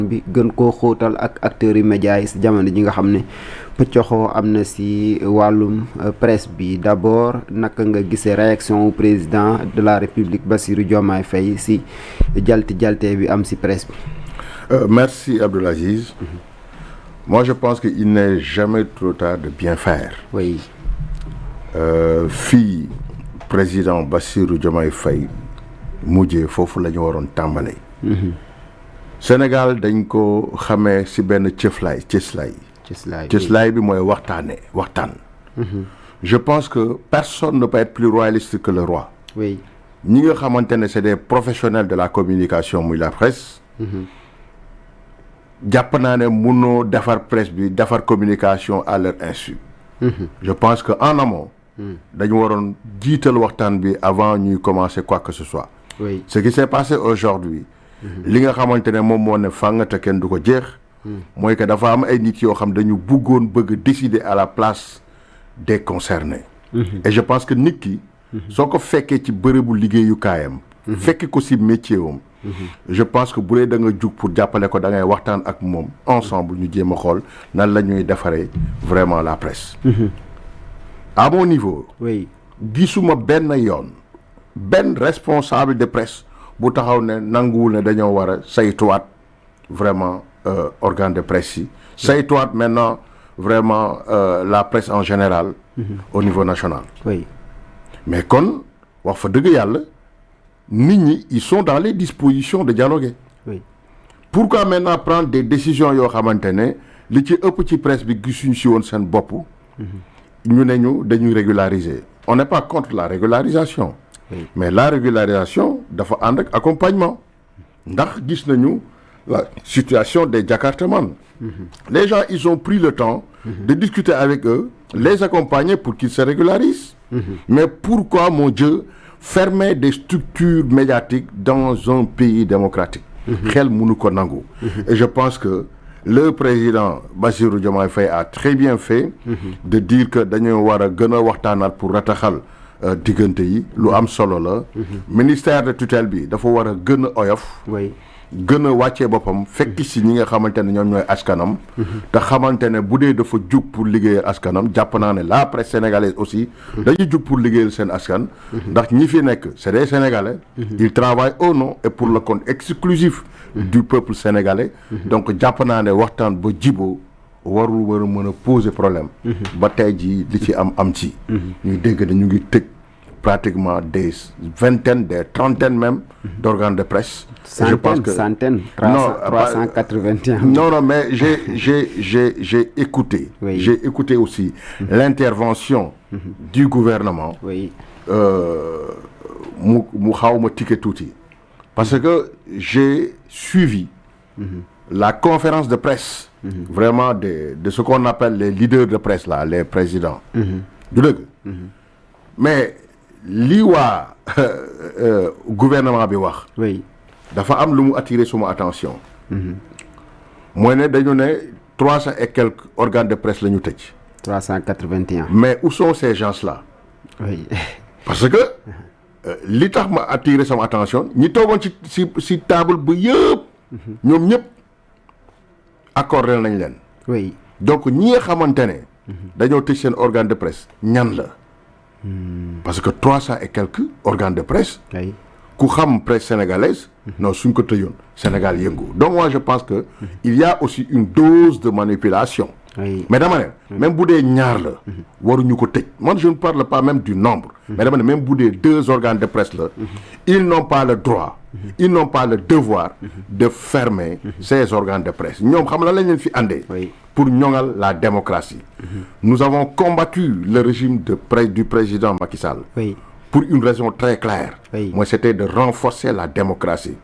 bi gën koo xóotal ak acteurs yu médias yi si jamono ji nga xam ne pëccoxoo am na si wàllum presse bi d'abord naka nga gisee réaction président de la République Bassirou Diomaye Faye si jalte bi am si presse bi. Merci Abdoul Aziz. Moi je pense qu'il n'est jamais trop tard de bien faire. Oui. Fii président Bassirou Diomaye Faye mujjee foofu la ñu waroon tàmbalee. Sénégal dañ ko xamee ci benn cëslaay bi mooy waxtaan. Je pense que personne ne peut être plus royaliste que le roi. Oui. ñi nga xamante ne c'est des professionnels de la communication muy la presse. jàpp naa ne mënoo defar presse bi defar communication à leur insu. Je pense que en amont. dañu waroon jiital waxtaan bi avant ñuy commencer quoi que ce soit. Oui. Ce qui s'est passé aujourd'hui li nga xamante ne moom moo ne fàng te kenn du ko jeex. mooy que dafa am ay nit yoo xam dañu bëgg décider à la place des concernés. Et je pense que nit ki. soo ko fekkee ci bërëbu liggéeyukaayam. fekk ko ci métier wam. je pense que bu dee da nga jug pour jàppale ko da ngay waxtaan ak moom ensemble ñu jéem a xool nan la ñuy defaree vraiment la presse. À mon niveau. Oui. gisuma benn responsable de presse bu taxaw ne nanguwul ne dañoo war a saytuwaat vraiment organe de presse yi. saytuwaat maintenant vraiment la presse en général. Au niveau national. Oui. Mais kon wax fa dëgg yàlla nit ñi ils sont dans les dispositions de dialoguer. Oui. Pourquoi maintenant prendre des décisions yoo xamante ne li ci ëpp ci presse bi gisuñ si woon seen bopp. ñu ne ñu dañuy régulariser. On n'est pas contre la régularisation. Oui. Mais la régularisation dafa ànd ak accompagnement. ndax gis nañu la situation des jakartaman. Les gens ils ont pris le temps. De discuter avec eux, les accompagner pour qu'ils se régularisent. Mais pourquoi, mon Dieu, fermer des structures médiatiques dans un pays démocratique? Xel mënu ko nangu. Et je pense que le président Bassirou Diomaye Faye a très bien fait de dire que dañu war a gën a waxtaanaat pour rataxal diggante yi lu am solo la. Ministère de tutelle bi dafa war a gën a oyof. Oui. gën a wàccee boppam fekk si ñi nga xamante ne ñoom ñooy askanam. te xamante ne bu dee dafa jug pour liggéeyal askanam jàpp naa ne la presse sénégalaise aussi. dañuy jug pour liggéeyal seen askan. ndax ñi fi nekk c'est des sénégalais. ils travaillent au nom et pour le compte exclusif du peuple sénégalais. donc jàpp naa ne waxtaan ba jiboo warul war a mën a poser problème. ba tey jii li ci am ci. ñuy dégg ne ñu ngi tëj. Pratiquement des vingtaines, des trentaines même d'organes de presse. Centaines, je pense que... centaines, 381. Non, mais j'ai écouté. Oui. J'ai écouté aussi l'intervention du gouvernement. Oui. mu xaw ma ticket tuuti. Parce que j'ai suivi la conférence de presse. Vraiment de ce qu'on appelle les leaders de presse là, les présidents. Du dëgg. Mais lii waa gouvernement bi wax. Oui. dafa am lu mu attirer suma attention. mooy ne dañu ne 300 et quelques organes de presse la ñu tëj. 381. mais où sont ces gens-là? Oui. parce que li tax ma attirer sama attention ñi toogoon ci table bu yëpp. ñoom ñëpp accordé nañ leen. oui. donc ñi nga xamante ne. dañoo tëj seen organe de presse ñan la. parce que 300 et quelques organes de presse. Oui. ku xam presse sénégalaise. non suñ ko tëjoon Sénégal yëngu. donc moi je pense que il y a aussi une dose de manipulation. Oui. mais dama ne même bu dee ñaar la. waruñu ko tëj man je ne parle pas même du nombre. mais dama ne même bu dee 2 organes de presse la. ils n'ont pas le droit. ils n'ont pas le devoir. de fermer ces organes de presse ñoom xam la lañ leen fi àndee. Oui. pour ñoŋal la démocratie. Nous avons combattu le régime du président Macky Sall. Oui. Pour une raison très claire. Oui. Moi, c'était de renforcer la démocratie.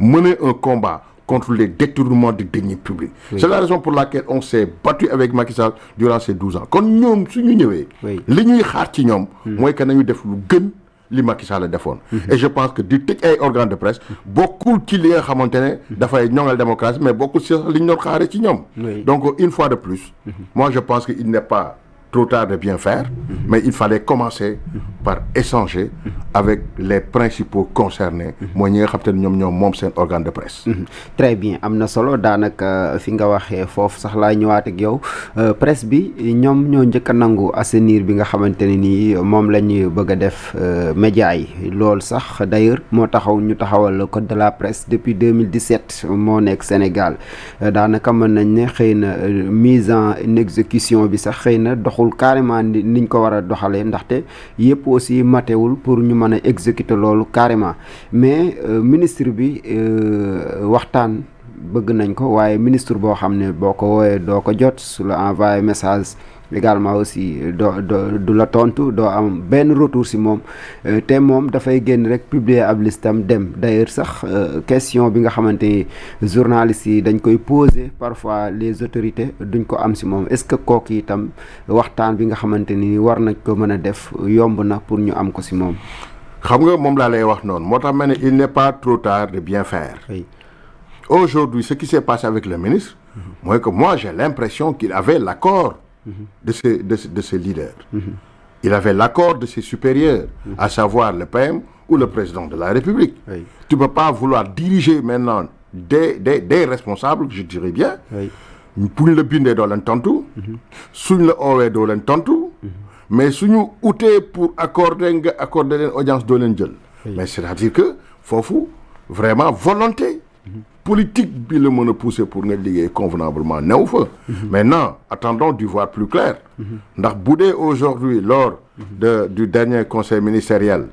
Mener un combat contre les détournements de deniers publics. Oui. C'est la raison pour laquelle on s'est battu avec Macky Sall durant ces 12 ans. Quand nous sommes venus, li ñuy xaar ci ñoom mooy que nañu def lu gën li Macky Sall defoon. Et je pense que di tëj ay organes de presse bokkul ci li nga xamante ne dafay ñoŋal démocratie mais bokkul ci li ñu doon xaaree ci ñoom. Donc une fois de plus moi je pense que il n'est pas trop tard de bien faire, mais il fallait commencer par échanger avec les principaux concernés, mooy ñi nga xam te ne ñoom moom seen organe de presse. Très bien, am na solo daanaka fi nga waxee foofu sax laa ñëwaat ak yow presse bi ñoom ñoo njëkk a nangu assainir bi nga xamante ne nii moom la ñuy bëgg a def média yi loolu sax d'ailleurs moo taxaw ñu taxawal le code de la presse depuis 2017 moo nekk Sénégal daanaka mën nañ ne xëy na mise en exécution bi sax xëy na doxul carrément niñ ko war a doxalee ndaxte yëpp aussi matewul pour ñu mën a exécuter loolu carrément mais ministre bi waxtaan bëgg nañ ko waaye ministre boo xam ne boo ko woowee doo ko jot su la envoyé message également aussi du la tontu doo am benn retour si moom te moom dafay génn rek publier ab listam dem d'ailleurs sax question bi nga xamante ni journalistes yi dañ koy poser parfois les autorités duñ ko am si moom est-ce que kooku itam waxtaan bi nga xamante ni war nañ ko mën a def yomb na pour ñu am ko si moom. xam nga moom laa lay wax noonu moo tax ma ne il n'est pas trop tard de bien faire. Oui. Aujourd'hui ce qui s'est passé avec le ministre mooy que moi j'ai l'impression qu'il avait l'accord de ses leaders. Il avait l'accord de ses supérieurs, à savoir le PM ou le président de la République. Oui. Tu ne peux pas vouloir diriger maintenant des responsables, je dirais bien. Pour le bindee doo leen tontu. Suñ la oowee doo leen tontu. Mais suñu utee pour accorder leen audience doo leen jël. Mais c'est-à-dire que foofu vraiment volonté politique bi la mën a pousser pour nga liggéey convenablement new fa. Maintenant attendons d'y voir plus clair. Ndax bu dee aujourd'hui lors du dernier conseil ministériel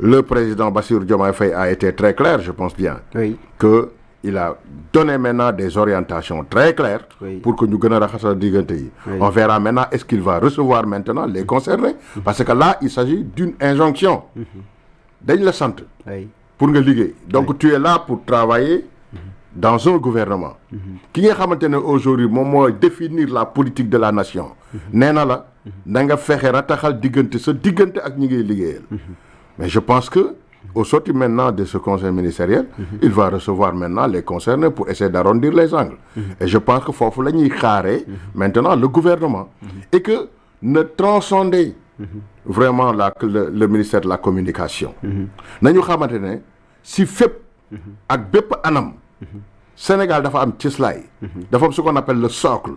le président Bassirou Diomaye Faye a été très clair, je pense bien. Oui. Que il a donné maintenant des orientations très claires. Oui. Pour que ñu gën a raxasal diggante yi. Oui. On verra maintenant est-ce qu'il va recevoir maintenant les concernés. Parce que là il s'agit d'une injonction. Dañ la sant. Oui. Pour nga liggéey. Donc tu es là pour travailler dans un gouvernement ki nga xamante ne aujourd'hui moom mooy définir la politique de la nation nee na la da nga fexe rataxal diggante sa diggante ak ñi ngay liggéeyal. Mais je pense que au sortir maintenant de ce conseil ministériel il va recevoir maintenant les concernés pour essayer d'arrondir les angles. Et je pense que foofu la ñuy xaaree maintenant le gouvernement et que ne transcender vraiment le ministère de la communication nañu xamante ne si fépp ak bépp anam Sénégal dafa am cëslaay dafa am ce qu'on appelle le socle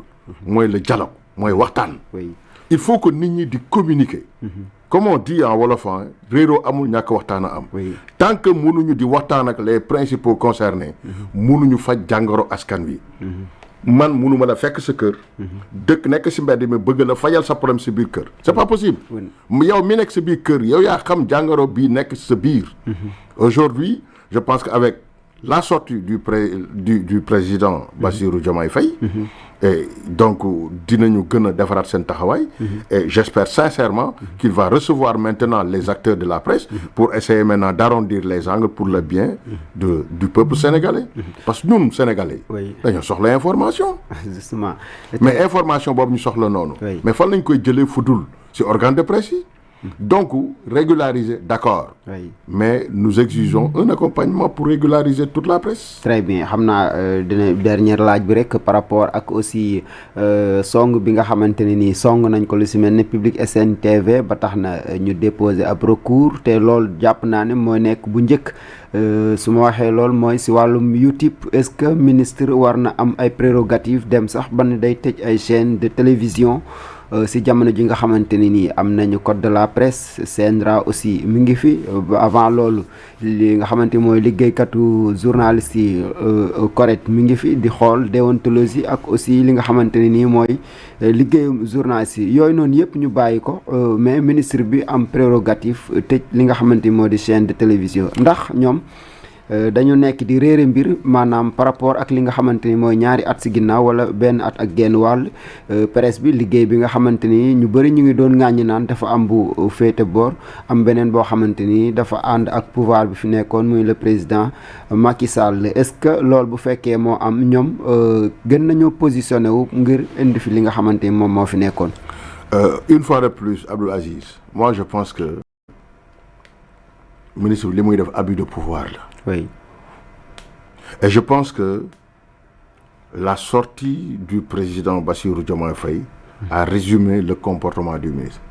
mooy le dialogue mooy waxtaan. Il faut que nit ñi di communiquer comme on dit en wolof réeroo amul ñàkk waxtaan a am. Tant que mënuñu di waxtaan ak les principaux concernés mënuñu faj jàngoro askan wi. Man mënuma la fekk sa kër dëkk nekk si mbedd mi bëgg la fajal sa problème si biir kër c'est pas possible. Yow mi nekk sa biir kër yow yaa xam jàngoro bii nekk sa biir. Aujourd'hui je pense qu'avec la sortie du président Bassirou Diomaye Faye et donc dinañu gën a defaraat seen taxawaay et j'espère sincèrement qu'il va recevoir maintenant les acteurs de la presse pour essayer maintenant d'arrondir les angles pour le bien du peuple sénégalais parce que ñun sénégalais dañoo soxla information justement mais information boobu ñu soxla noonu mais fan lañ koy jëlee fudul ci organe de presse yi. Donc régulariser d'accord. Oui. Mais nous exigeons un accompagnement pour régulariser toute la presse. Très bien xam naa dina dernière laaj bi rek par rapport ak aussi song bi nga xamante ne nii song nañ ko lu si mel ne Public SN TV ba tax na ñu déposer ab recours te loolu jàpp naa ne mooy nekk bu njëkk su ma waxee loolu mooy si wàllum YouTube est-ce que ministre war na am ay prérogatives dem sax ba ne day tëj ay chaînes de télévision. Si jamono ji nga xamante ni nii am nañu code de la presse CNRA aussi mi ngi fi avant loolu li nga xamante mooy liggéeykatu journalistes yi correct mi ngi fi di xool déontologie ak aussi li nga xamante ne nii mooy liggéeyu journalistes yi yooyu noonu yëpp ñu bàyyi ko mais ministre bi am prérogative tëj li nga xamante ni moo di chaîne de télévision ndax ñoom dañu nekk di réere mbir maanaam par rapport ak li nga xamante ni mooy ñaari at si ginnaaw wala benn at ak genn wàll presse bi liggéey bi nga xamante ni ñu bëri ñu ngi doon ŋàññi naan dafa am bu féete boor am beneen boo xamante ni dafa ànd ak pouvoir bi fi nekkoon muy le président Macky Sall est-ce que loolu bu fekkee moo am ñoom gën nañoo positionné wu ngir indi fi li nga xamante ni moom moo fi nekkoon. Une fois de plus Abdoul Aziz moi je pense que ministre bi li muy def abus de pouvoir la. Oui. Et je pense que la sortie du président Bassirou Diomaye Faye à résumer le comportement du ministre.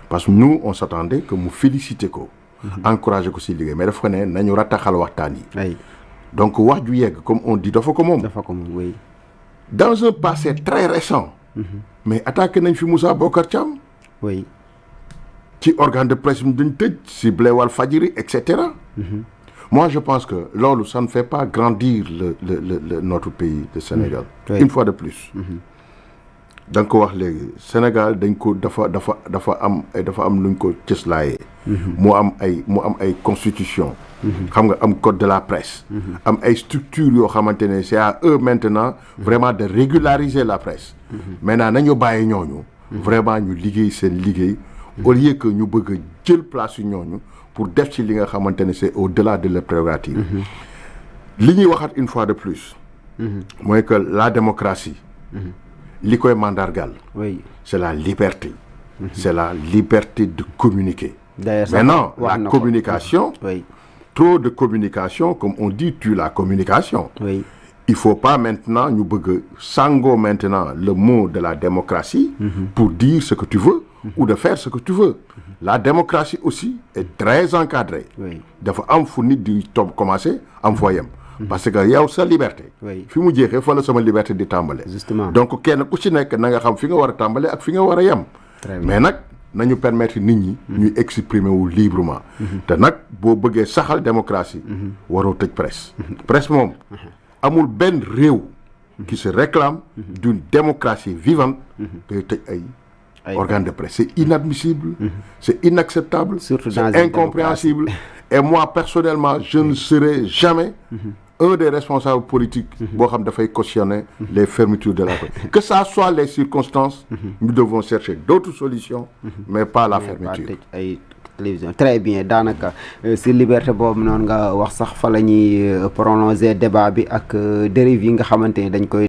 Parce que nous on s'attendait que mu féliciter ko. Encourager ko si liggéey mais dafa ne nañu rataxal waxtaan yi. Donc wax ju yegg comme on dit dafa ko moom. Oui. Dans un passé très récent. Mais attaqué nañ fi Moussa Bocar Thiam. Oui. Ci organe de presse mu dañ tëj ciblé Walfadjri et cetera. Moi je pense que loolu ça ne fait pas grandir notre pays de Sénégal. Une fois de plus. da nga ko wax léegi Sénégal dañ ko dafa am luñ ko cëslaayee. mu am ay constitution. xam nga am code de la presse. am ay structures yoo xamante ne c'est à eux maintenant vraiment de régulariser la presse. maintenant nañu bàyyi ñooñu. vraiment ñu liggéey seen liggéey. au lieu que ñu bëgg a jël place yu ñooñu pour def ci li nga xamante ne c'est au-delà de leur prérogative. li ñuy waxaat une fois de plus. mooy que la démocratie. li koy mandargal. Oui. C'est la liberté. C'est la liberté de communiquer. D'ailleurs, maintenant la communication. Oui. Trop de communication comme on dit tue la communication. Oui. Il faut pas maintenant ñu bëgg sango maintenant le mot de la démocratie. Pour dire ce que tu veux. Ou de faire ce que tu veux. La démocratie aussi est très encadrée. Oui. dafa am fu nit di commencer am foo yem. parce que yow sa liberté. Oui. fi mu jeexee fa la sama liberté di tàmbale. Justement. donc kenn ku ci nekk na nga xam fi nga war a tàmbale ak fi nga war a yem. mais nag nañu permettre nit ñi. ñuy exprimer wu librement. te nag boo bëggee saxal démocratie. waroo tëj presse. presse moom amul benn réew. qui se réclame d'une démocratie vivante. day tëj ay organes de presse. C'est inadmissible. C'est inacceptable. Surtout c'est dans une incompréhensible. Et moi personnellement je ne serai jamais. un des responsables politiques boo xam dafay cautionner les fermetures de la presse. Que ça soit les circonstances, nous devons chercher d'autres solutions, mais pas la fermeture. Télévision très bien daanaka si liberté boobu noonu nga wax sax fa la ñuy prolonger débat bi ak dérive yi nga xamante ni dañ koy